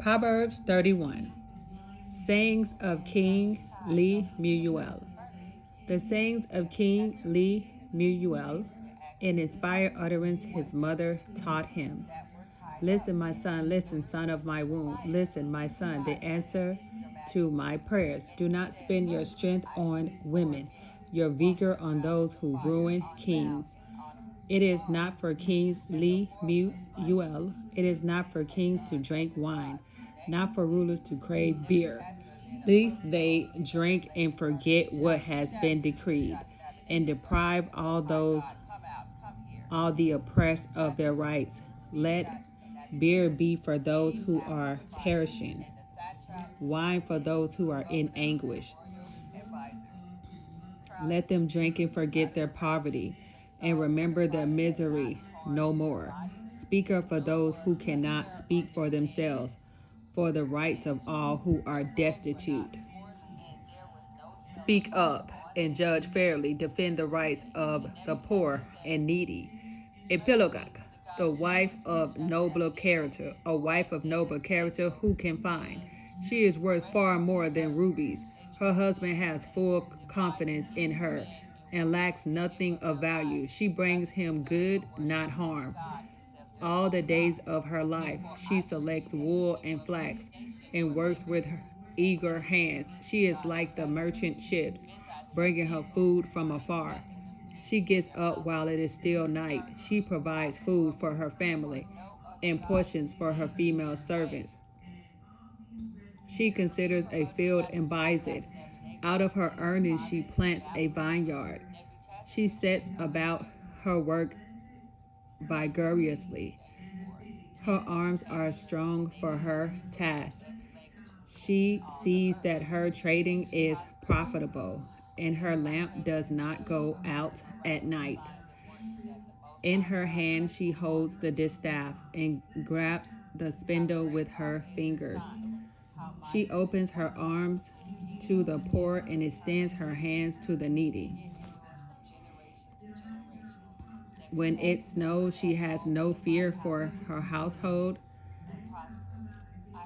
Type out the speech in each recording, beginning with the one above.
Proverbs 31. Sayings of King Lemuel. The sayings of King Lemuel, in inspired utterance his mother taught him. Listen, my son, listen, son of my womb. Listen, my son, the answer to my prayers. Do not spend your strength on women, your vigor on those who ruin kings. It is not for kings, Lemuel. It is not for kings to drink wine, not for rulers to crave beer, lest they drink and forget what has been decreed, and deprive all the oppressed of their rights. Let beer be for those who are perishing, wine for those who are in anguish. Let them drink and forget their poverty, and remember their misery no more. Speak up for those who cannot speak for themselves, for the rights of all who are destitute. Speak up and judge fairly. Defend the rights of the poor and needy. Epilogue. The wife of noble character. A wife of noble character who can find? She is worth far more than rubies. Her husband has full confidence in her and lacks nothing of value. She brings him good, not harm. All the days of her life, she selects wool and flax and works with her eager hands. She is like the merchant ships, bringing her food from afar. She gets up while it is still night. She provides food for her family and portions for her female servants. She considers a field and buys it. Out of her earnings, she plants a vineyard. She sets about her work vigorously. Her arms are strong for her task. She sees that her trading is profitable, and her lamp does not go out at night. In her hand she holds the distaff and grasps the spindle with her fingers. She opens her arms to the poor and extends her hands to the needy. When it snows, she has no fear for her household,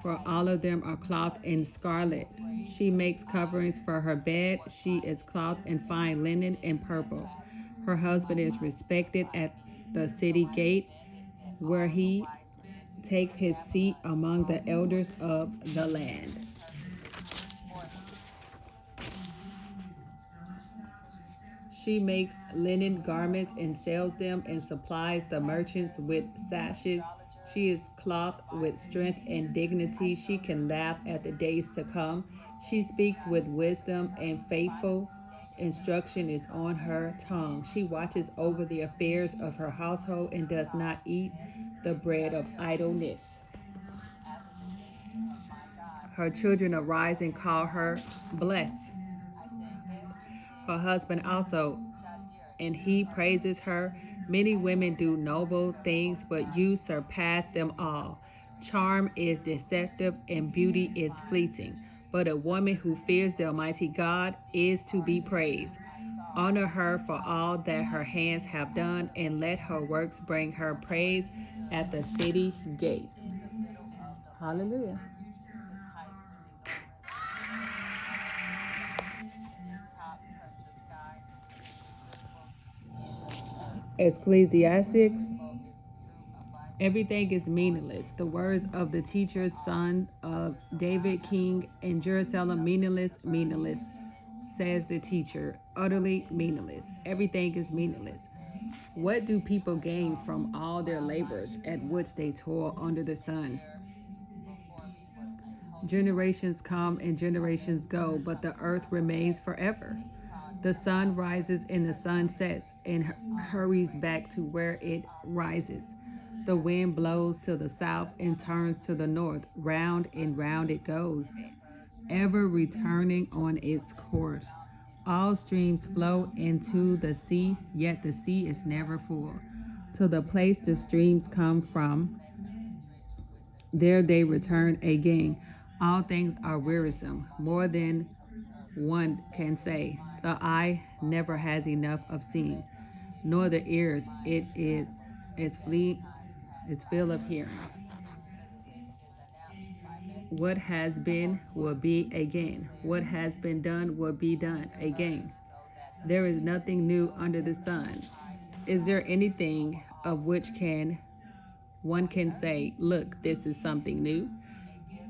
for all of them are clothed in scarlet. She makes coverings for her bed. She is clothed in fine linen and purple. Her husband is respected at the city gate, where he takes his seat among the elders of the land. She makes linen garments and sells them and supplies the merchants with sashes. She is clothed with strength and dignity. She can laugh at the days to come. She speaks with wisdom, and faithful instruction is on her tongue. She watches over the affairs of her household and does not eat the bread of idleness. Her children arise and call her blessed. Her husband also, and he praises her. Many women do noble things, but you surpass them all. Charm is deceptive and beauty is fleeting, but a woman who fears the Almighty God is to be praised. Honor her for all that her hands have done, and let her works bring her praise at the city gate. Hallelujah. Ecclesiastics. Everything is meaningless. The words of the teacher, son of David, king in Jerusalem, meaningless, meaningless, says the teacher, utterly meaningless. Everything is meaningless. What do people gain from all their labors at which they toil under the sun? Generations come and generations go, but the earth remains forever. The sun rises and the sun sets and hurries back to where it rises. The wind blows to the south and turns to the north. Round and round it goes, ever returning on its course. All streams flow into the sea, yet the sea is never full. To the place the streams come from, there they return again. All things are wearisome, more than one can say. The eye never has enough of seeing, nor the ears it's full of hearing. What has been will be again. What has been done will be done again. There is nothing new under the sun. Is there anything of which can one can say, look, this is something new?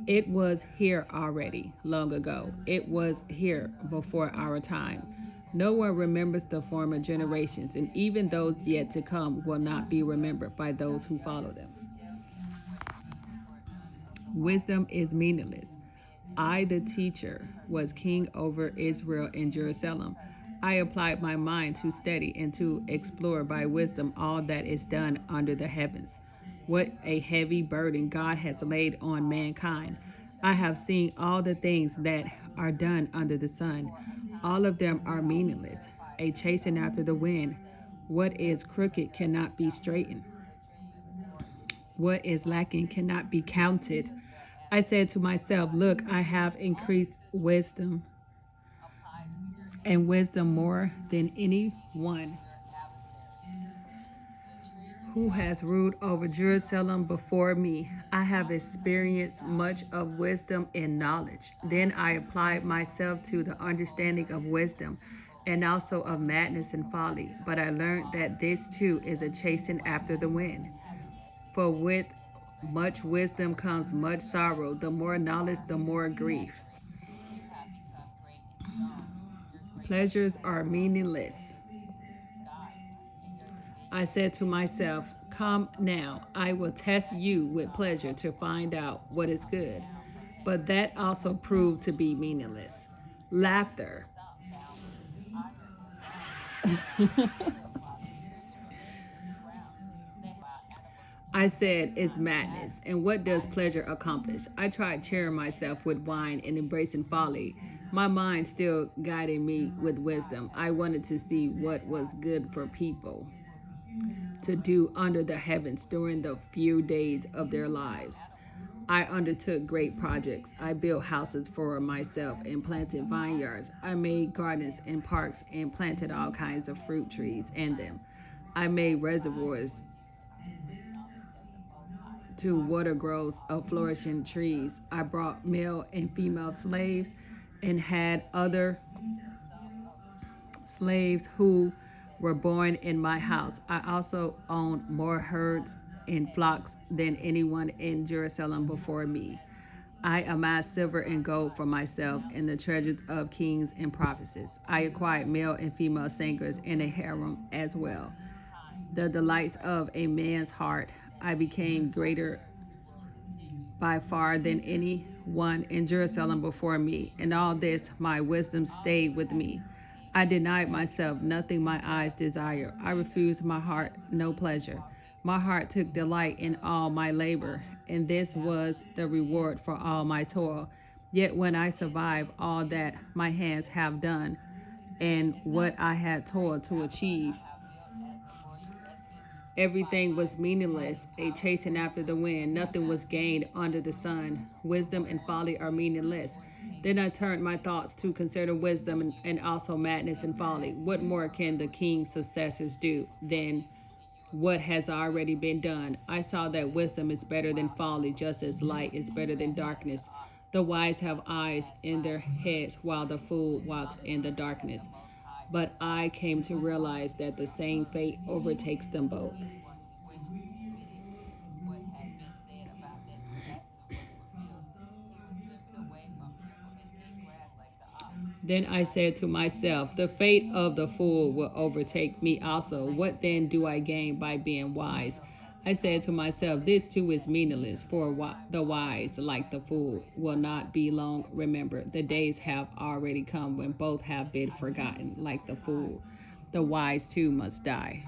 It was here already, long ago. It was here before our time. No one remembers the former generations, and even those yet to come will not be remembered by those who follow them. Wisdom is meaningless. I, the teacher, was king over Israel and Jerusalem. I applied my mind to study and to explore by wisdom all that is done under the heavens. What a heavy burden God has laid on mankind. I have seen all the things that are done under the sun. All of them are meaningless, a chasing after the wind. What is crooked cannot be straightened. What is lacking cannot be counted. I said to myself, look, I have increased wisdom and wisdom more than any one who has ruled over Jerusalem before me. I have experienced much of wisdom and knowledge. Then I applied myself to the understanding of wisdom and also of madness and folly. But I learned that this too is a chasing after the wind. For with much wisdom comes much sorrow. The more knowledge, the more grief. Pleasures are meaningless. I said to myself, come now, I will test you with pleasure to find out what is good. But that also proved to be meaningless. Laughter. I said, it's madness. And what does pleasure accomplish? I tried cheering myself with wine and embracing folly, my mind still guiding me with wisdom. I wanted to see what was good for people to do under the heavens during the few days of their lives. I undertook great projects. I built houses for myself and planted vineyards. I made gardens and parks and planted all kinds of fruit trees in them. I made reservoirs to water groves of flourishing trees. I brought male and female slaves and had other slaves who were born in my house. I also owned more herds and flocks than anyone in Jerusalem before me. I amassed silver and gold for myself and the treasures of kings and prophetess. I acquired male and female singers and a harem as well. The delights of a man's heart. I became greater by far than any one in Jerusalem before me. In all this, my wisdom stayed with me. I denied myself nothing my eyes desired. I refused my heart no pleasure. My heart took delight in all my labor, and this was the reward for all my toil. Yet when I survived all that my hands have done and what I had toiled to achieve, everything was meaningless, a chasing after the wind. Nothing was gained under the sun. Wisdom and folly are meaningless. Then I turned my thoughts to consider wisdom and also madness and folly. What more can the king's successors do than what has already been done? I saw that wisdom is better than folly, just as light is better than darkness. The wise have eyes in their heads, while the fool walks in the darkness. But I came to realize that the same fate overtakes them both. Then I said to myself, the fate of the fool will overtake me also. What then do I gain by being wise? I said to myself, this too is meaningless, for the wise, like the fool, will not be long remembered. The days have already come when both have been forgotten, like the fool. The wise too must die.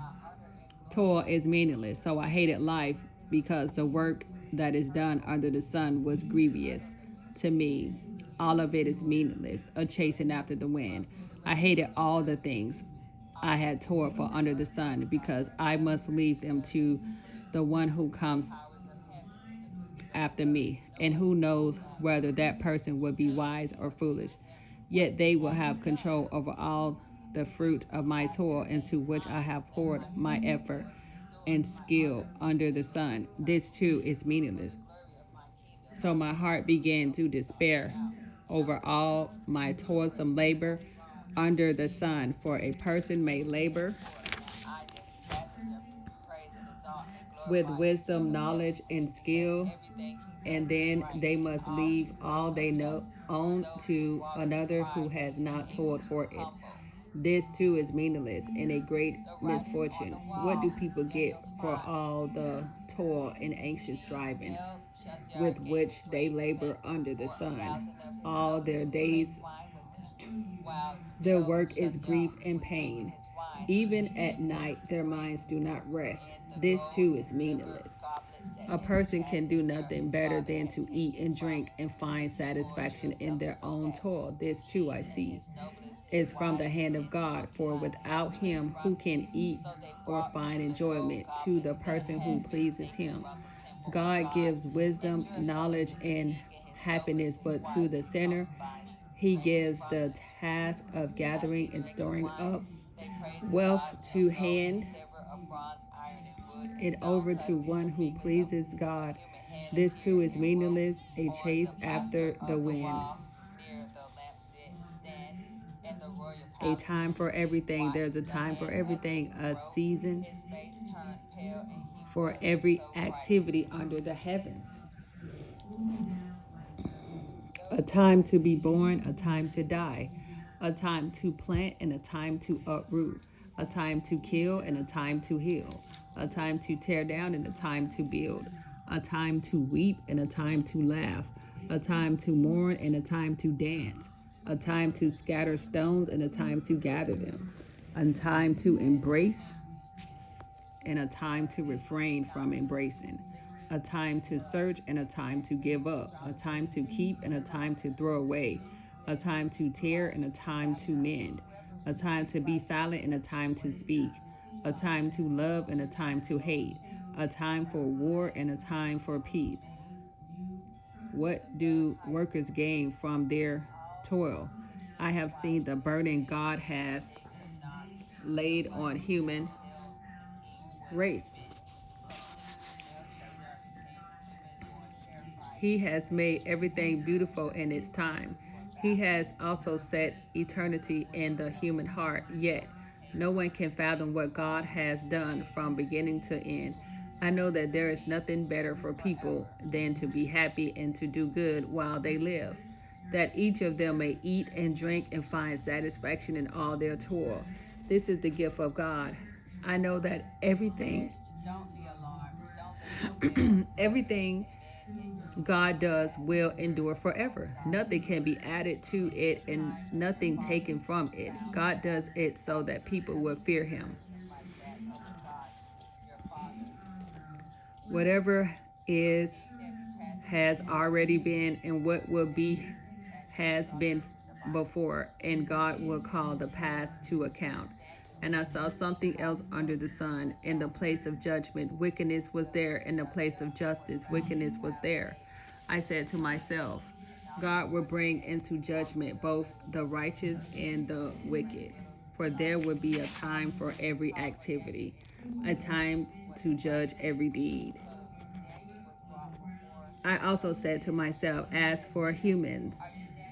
Toil is meaningless, so I hated life because the work that is done under the sun was grievous to me. All of it is meaningless, a chasing after the wind. I hated all the things I had toiled for under the sun because I must leave them to the one who comes after me, and who knows whether that person will be wise or foolish. Yet they will have control over all the fruit of my toil into which I have poured my effort and skill under the sun. This too is meaningless. So my heart began to despair over all my toilsome labor under the sun. For a person may labor with wisdom, knowledge, and skill, and then they must leave all they know own to another who has not toiled for it. This too is meaningless and a great misfortune. What do people get for all the toil and anxious striving with which they labor under the sun? All their days, their work is grief and pain. Even at night, their minds do not rest. This too is meaningless. A person can do nothing better than to eat and drink and find satisfaction in their own toil. This too I see is from the hand of God, for without him who can eat or find enjoyment to the person who pleases him. God gives wisdom, knowledge, and happiness, but to the sinner he gives the task of gathering and storing up wealth to hand it over to one who pleases God. This too is meaningless, a chase after the wind. A time for everything. There's a time for everything, a season for every activity under the heavens. A time to be born, a time to die, a time to plant and a time to uproot, a time to kill and a time to heal, a time to tear down and a time to build, a time to weep and a time to laugh, a time to mourn and a time to dance, a time to scatter stones and a time to gather them, a time to embrace and a time to refrain from embracing, a time to search and a time to give up, a time to keep and a time to throw away, a time to tear and a time to mend, a time to be silent and a time to speak, a time to love and a time to hate, a time for war and a time for peace. What do workers gain from their toil? I have seen the burden God has laid on human race. He has made everything beautiful in its time. He has also set eternity in the human heart, yet no one can fathom what God has done from beginning to end. I know that there is nothing better for people than to be happy and to do good while they live, that each of them may eat and drink and find satisfaction in all their toil. This is the gift of God. I know that everything God does will endure forever. Nothing can be added to it and nothing taken from it. God does it so that people will fear him. Whatever is has already been, and what will be has been before, and God will call the past to account. And I saw something else under the sun. In the place of judgment, wickedness was there. In the place of justice, wickedness was there. I said to myself, God will bring into judgment both the righteous and the wicked. For there will be a time for every activity, a time to judge every deed. I also said to myself, as for humans,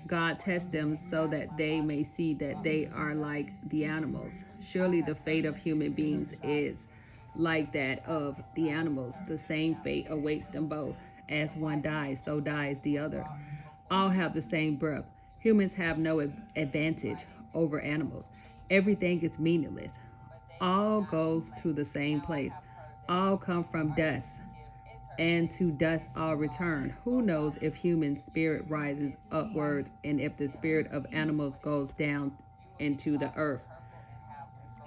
God tests them so that they may see that they are like the animals. Surely the fate of human beings is like that of the animals. The same fate awaits them both. As one dies, so dies the other. All have the same breath. Humans have no advantage over animals. Everything is meaningless. All goes to the same place. All come from dust, and to dust all return. Who knows if human spirit rises upward and if the spirit of animals goes down into the earth?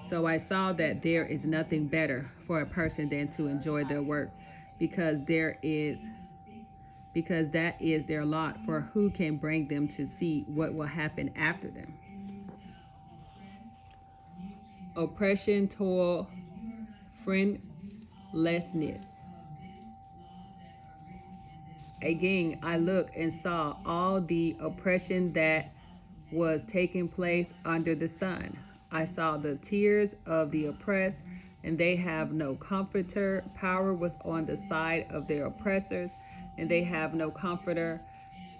So I saw that there is nothing better for a person than to enjoy their work, because that is their lot, for who can bring them to see what will happen after them? Oppression, toil, friendlessness. Again, I looked and saw all the oppression that was taking place under the sun. I saw the tears of the oppressed, and they have no comforter. Power was on the side of their oppressors. and they have no comforter.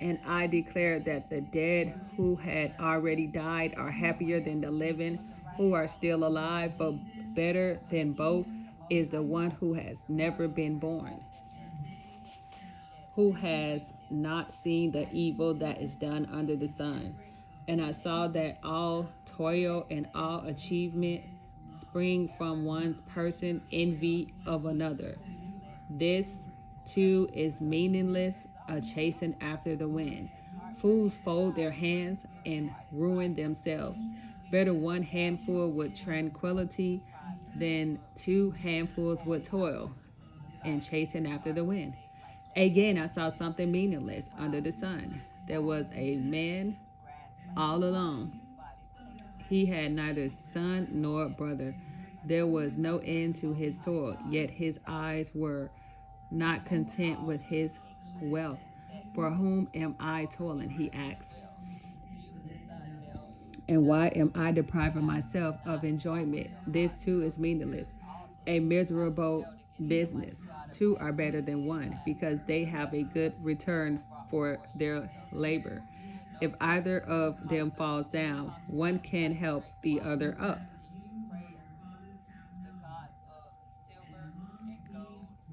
And I declare that the dead who had already died are happier than the living who are still alive, but better than both is the one who has never been born, who has not seen the evil that is done under the sun. And I saw that all toil and all achievement spring from one's person envy of another. This too is meaningless, a chasing after the wind. Fools fold their hands and ruin themselves. Better one handful with tranquility than two handfuls with toil and chasing after the wind. Again, I saw something meaningless under the sun. There was a man all alone. He had neither son nor brother. There was no end to his toil, yet his eyes were not content with his wealth. For whom am I toiling? He asked. And why am I depriving myself of enjoyment? This too is meaningless, a miserable business. Two are better than one because they have a good return for their labor. If either of them falls down, one can help the other up.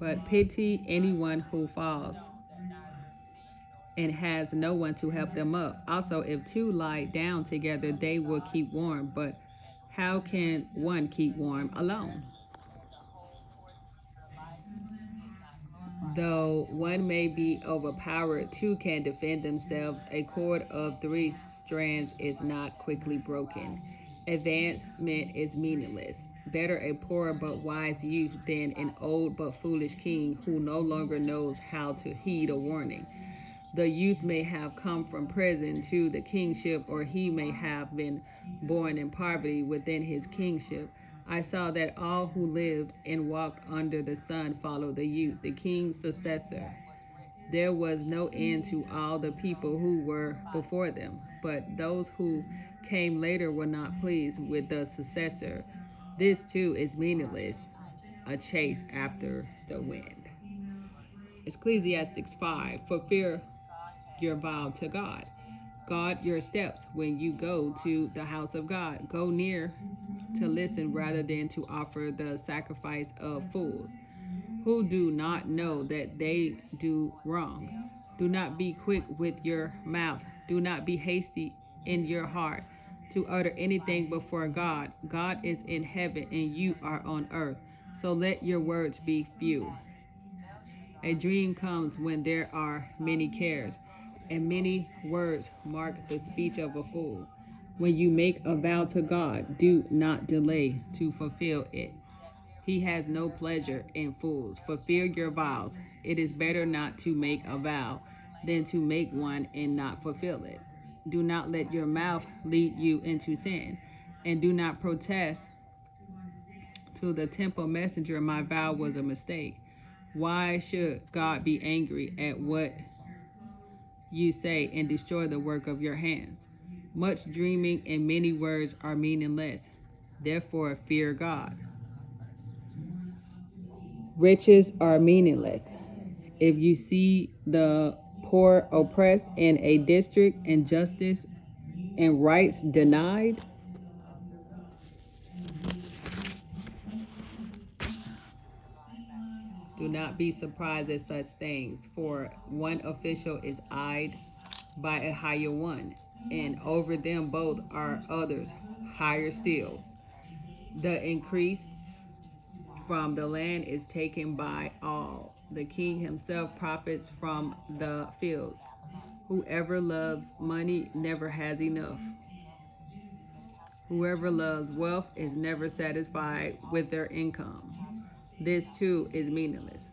But pity anyone who falls and has no one to help them up. Also, if two lie down together, they will keep warm. But how can one keep warm alone? Though one may be overpowered, two can defend themselves. A cord of three strands is not quickly broken. Advancement is meaningless. Better a poor but wise youth than an old but foolish king who no longer knows how to heed a warning. The youth may have come from prison to the kingship, or he may have been born in poverty within his kingship. I saw that all who lived and walked under the sun followed the youth, the king's successor. There was no end to all the people who were before them, but those who came later were not pleased with the successor. This too is meaningless, a chase after the wind. Ecclesiastes 5. Fulfill your vow to God. Guard your steps when you go to the house of God. Go near to listen rather than to offer the sacrifice of fools who do not know that they do wrong. Do not be quick with your mouth. Do not be hasty in your heart to utter anything before God. God is in heaven and you are on earth. So let your words be few. A dream comes when there are many cares, and many words mark the speech of a fool. When you make a vow to God, do not delay to fulfill it. He has no pleasure in fools. Fulfill your vows. It is better not to make a vow than to make one and not fulfill it. Do not let your mouth lead you into sin, and do not protest to the temple messenger, my vow was a mistake. Why should God be angry at what you say and destroy the work of your hands? Much dreaming and many words are meaningless. Therefore, fear God. Riches are meaningless. If you see the poor oppressed in a district and justice and rights denied, do not be surprised at such things, for one official is eyed by a higher one, and over them both are others higher still. The increase from the land is taken by all. The king himself profits from the fields. Whoever loves money never has enough. Whoever loves wealth is never satisfied with their income. This too is meaningless.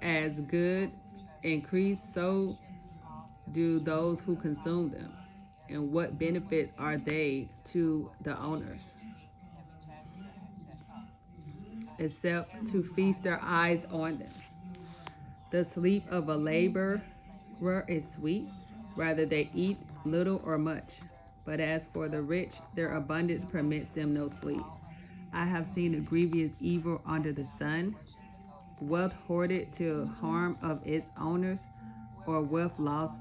As goods increase, so do those who consume them. And what benefit are they to the owners, except to feast their eyes on them? The sleep of a laborer is sweet, rather they eat little or much. But as for the rich, their abundance permits them no sleep. I have seen a grievous evil under the sun, wealth hoarded to harm of its owners, or wealth lost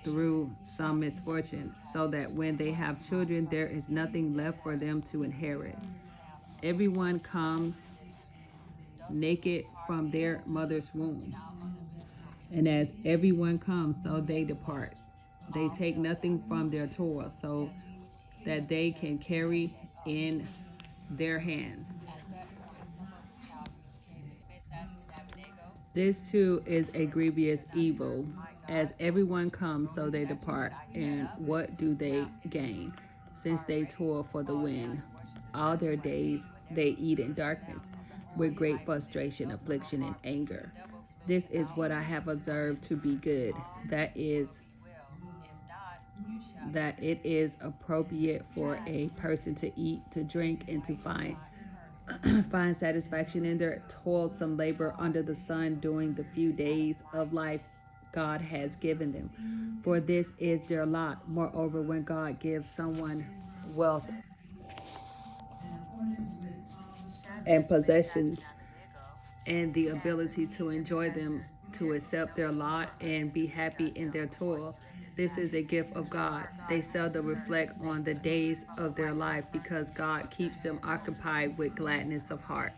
through some misfortune, so that when they have children, there is nothing left for them to inherit. Everyone comes naked from their mother's womb, and as everyone comes, so they depart. They take nothing from their toil, so that they can carry in their hands. This too is a grievous evil. As everyone comes, so they depart. And what do they gain? Since they toil for the wind, all their days they eat in darkness, with great frustration, affliction, and anger. This is what I have observed to be good. That it is appropriate for a person to eat, to drink, and to find satisfaction in their toilsome labor under the sun during the few days of life God has given them. For this is their lot. Moreover, when God gives someone wealth and possessions and the ability to enjoy them, to accept their lot and be happy in their toil, this is a gift of God. They seldom reflect on the days of their life because God keeps them occupied with gladness of heart.